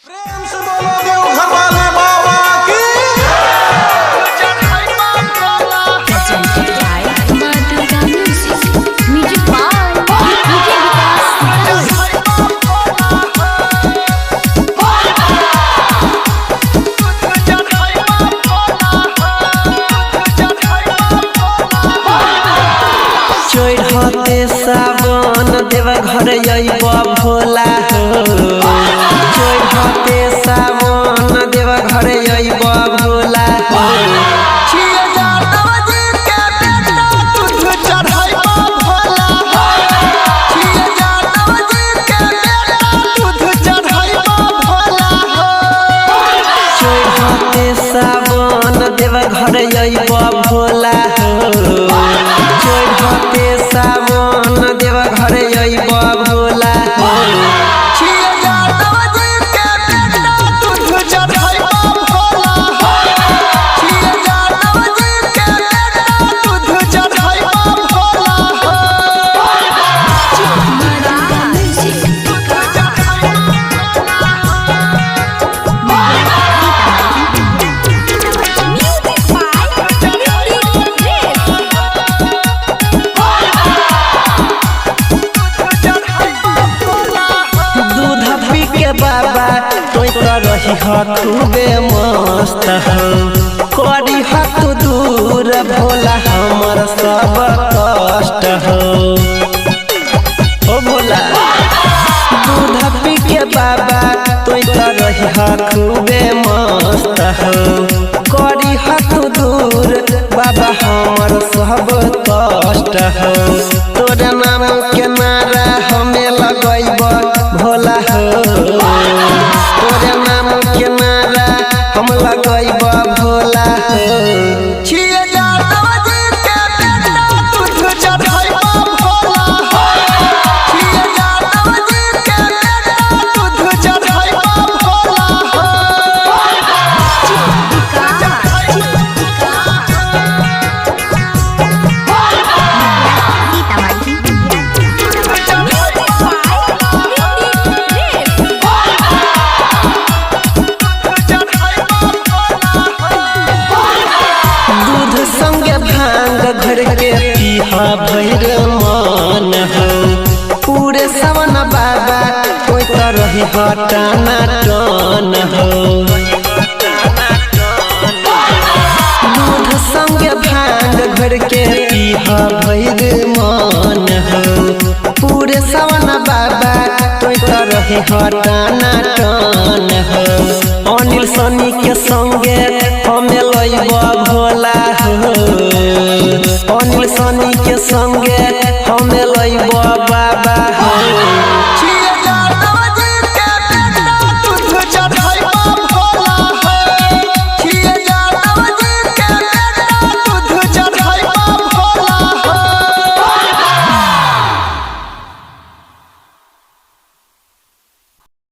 प्रेम से बोलो देवघर वाले बाबा की। चढ़ते सावन देवघर अइबा भोला हो। चढ़ते सावन देवघर अइबा भोला हो। चढ़ते सावन देवघर अइबा भोला हो। चढ़ते सावन देवघर अइबा भोला हो। बाबा तो रही खूबे मस्त हो। करी हत दूर भोला हमर सब कष्ट हो। ओ भोला दूध पी के बाबा तो रही खूबे मस्त हो। करी हत दूर बाबा हमर सब कष्ट हो। तोरे नाम के नारा हमें लगैब भोला हो। तोरे नाम के नारा हम लगैब भोला हो। घर के पीहा भैर मान हो। पूरे सवन बाबा कोई तरह हटाना टान हो। दूध संग भांग घर के पीहा भैर मान हो। पूरे सवन बाबा कोई तरह हटाना टान हो। अनिल सनी के संगे हमें लइबा भोला हो। अनिल सनी के संगे हमें लइबा